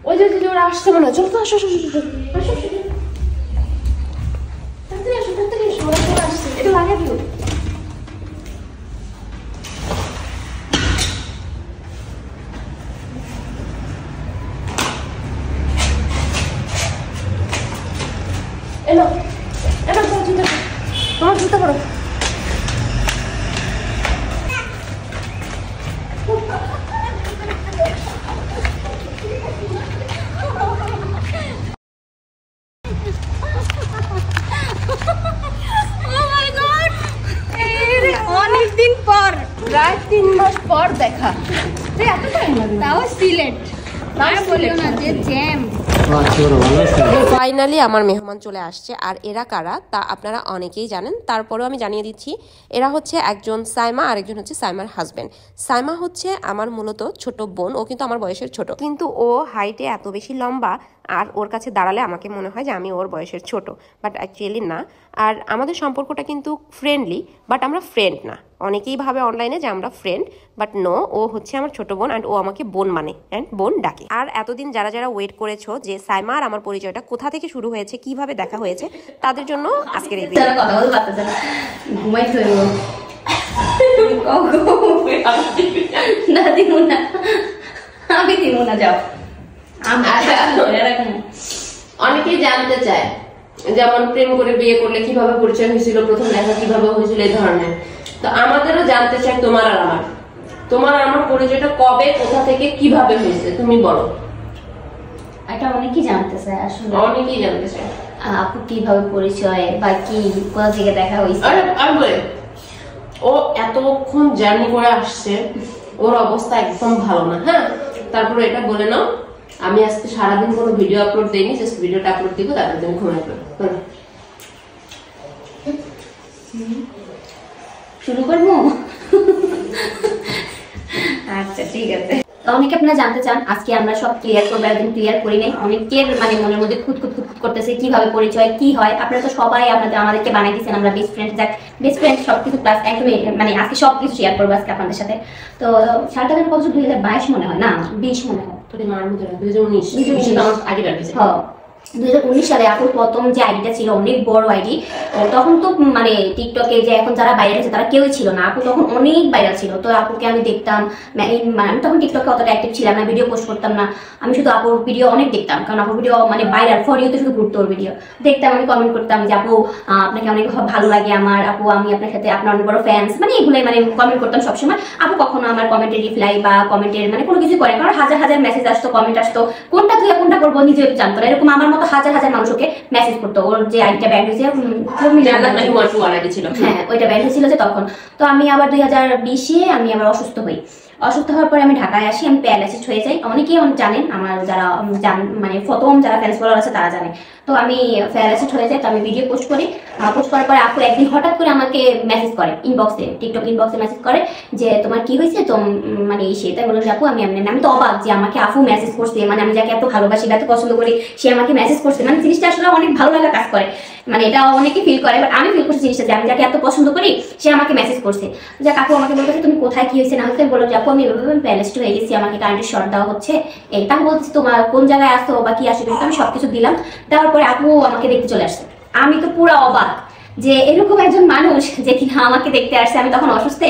ওই যে ওরা আসছে মনে হয়। চলো তো, আসো আসো আসো আসো, তাড়াতাড়ি আসো তাড়াতাড়ি আসো, ওরা চলে আসছে। এটা লাগিয়ে দিও। এলো এলো, তোমার জুতো করো, তোমার জুতো করো। অনেকদিন পর, প্রায় 3 মাস পর দেখা। তাও সিলেট। বলিও না যে জ্যাম। ফাইনালি আমার মেহমান চলে আসছে। আর এরা কারা তা আপনারা অনেকেই জানেন, তারপরেও আমি জানিয়ে দিচ্ছি। এরা হচ্ছে একজন সাইমা আর একজন হচ্ছে সাইমার হাজবেন্ড। সাইমা হচ্ছে আমার মূলত ছোট বোন, ও কিন্তু আমার বয়সের ছোট, কিন্তু ও হাইটে এত বেশি লম্বা আর ওর কাছে দাঁড়ালে আমাকে মনে হয় যে আমি ওর বয়সের ছোট, বাট অ্যাকচুয়ালি না। আর আমাদের সম্পর্কটা কিন্তু ফ্রেন্ডলি, বাট আমরা ফ্রেন্ড না। অনেকেই ভাবে অনলাইনে যে আমরা ফ্রেন্ড, বাট নো, ও হচ্ছে আমার ছোট বোন অ্যান্ড ও আমাকে বোন মানে অ্যান্ড বোন ডাকে। আর এতদিন যারা যারা ওয়েট করেছো যে সাইমা আর আমার পরিচয়টা কোথা থেকে শুরু হয়েছে, কিভাবে দেখা হয়েছে, তাদের জন্য আজকের এই ভিডিও। কথা বলতে পারতেছে না, ঘুমাইতে হইব না, দিব না, আমি দিব না, যাও। অনেকেই জানতে চায় যেমন প্রেম করে বিয়ে করলে কিভাবে পরিচয় হয়েছিল, প্রথম দেখা কিভাবে হয়েছিল, এই ধরনের। তো আমাদেরও জানতে চাই তোমার আর আমার পরিচয়টা কবে, কোথা থেকে, কিভাবে হয়েছে, তুমি বলো। এটা অনেকেই জানতে চায়, আসলে অনেকেই জানতে চায় আপু কিভাবে পরিচয় বা কি, কোথা থেকে দেখা হয়েছে। আর বলে ও এতক্ষণ জার্নি করে আসছে, ওর অবস্থা একদম ভালো না। হ্যাঁ, তারপরে এটা বলে নাও, আমি আজকে সারাদিন কোনো ভিডিও আপলোড দেইনি, জাস্ট ভিডিওটা আপলোড দিব, তারপর তুমি ঘুমাই পড়ো। শুরু করবো? আচ্ছা ঠিক আছে। অনেকে আপনারা জানতে চান, আজকে আমরা সব ক্লিয়ার করবো, একদম ক্লিয়ার করি নাই। অনেকের মানে মনের মধ্যে খুঁতখুত করতেছে কিভাবে পরিচয়, কি হয়। আপনারা তো সবাই আমাদেরকে বানাই দিচ্ছেন আমরা বেস্ট ফ্রেন্ড। যাক, বেস্ট ফ্রেন্ড সবকিছু প্লাস একদমই মানে আজকে সবকিছু শেয়ার করবো আজকে আপনাদের সাথে। তো সালটা কত, 2022 মনে হয়, না 20 মনে হয়, 2019 আমার আগে বের হয়েছে। 2019 সালে আপুর প্রথম যে আইডিটা ছিল, অনেক বড় আইডি। তখন তো মানে টিকটকে যে এখন যারা ভাইরাল আছে তারা কেউই ছিল না, আপু তখন অনেক ভাইরাল ছিল। তো আপুকে আমি দেখতাম, আমি তখন টিকটকে অতটা অ্যাক্টিভ ছিলাম না, ভিডিও পোস্ট করতাম না। আমি শুধু আপুর ভিডিও অনেক দেখতাম, কারণ আপুর ভিডিও মানে ভাইরাল, ফর ইউতে শুধু ঘুরতো ওর ভিডিও দেখতাম। আমি কমেন্ট করতাম যে আপু আপনাকে অনেক ভালো লাগে আমার, আপু আমি আপনার সাথে, আপনার অনেক বড় ফ্যান্স, মানে এগুলোই মানে কমেন্ট করতাম সবসময়। আপু কখনো আমার কমেন্টের রিপ্লাই বা কমেন্টের মানে কোনো কিছু করে, কারণ হাজার হাজার মেসেজ আসতো, কমেন্ট আসতো, কোনটা তুই কোনটা করবো নিজে জানতো না। এরকম আমার মতো হাজার হাজার মানুষকে মেসেজ করতো। ওর যে আইডিটা ব্যান হয়েছে, হ্যাঁ ওইটা ব্যান হয়েছিল যে তখন। তো আমি আবার 2020-এ আমি আবার অসুস্থ হই। অসুস্থ হওয়ার পরে আমি ঢাকায় আসি, আমি প্যারালাইসিস হয়ে যাই। অনেকেই জানেন, আমার যারা মানে প্রথম যারা ফ্যান্স ফলোয়ার আছে তারা জানে। তো আমি প্যারালাইসিস হয়ে যাই। তো আমি ভিডিও পোস্ট করি, পোস্ট করার পরে আপু একদিন হঠাৎ করে আমাকে মেসেজ করে ইনবক্সে, টিকটক ইনবক্সে মেসেজ করে যে তোমার কি হয়েছে, তো মানে সেটাই বললাম আপু আমি তো অবাক যে আমাকে আপু মেসেজ করছে, মানে আমি যাকে এত ভালোবাসি, এত পছন্দ করি, সে আমাকে মেসেজ করছে। মানে জিনিসটা আসলে অনেক ভালো লাগা কাজ করে, মানে এটা অনেকে ফিল করে, বাট আমি ফিল করছি জিনিসটা যে আমি যাকে এত পছন্দ করি সে আমাকে মেসেজ করছে। যাক, আপু আমাকে বলতেছে তুমি কোথায় কি হয়েছে না হচ্ছে, বললাম যে আপু আমি প্যালেস্ট হয়ে গেছি, আমাকে কারেন্টের শর্ট দেওয়া হচ্ছে। এই তাকে বলতেছি তোমার কোন জায়গায় আসো বা কি আসে, আমি সবকিছু দিলাম। দেওয়ার পরে আপু আমাকে দেখতে চলে আসছে। আমি তো পুরো অবাক যে এরকম একজন মানুষ যে কিনা আমাকে দেখতে আসছে। আমি তখন অসুস্থ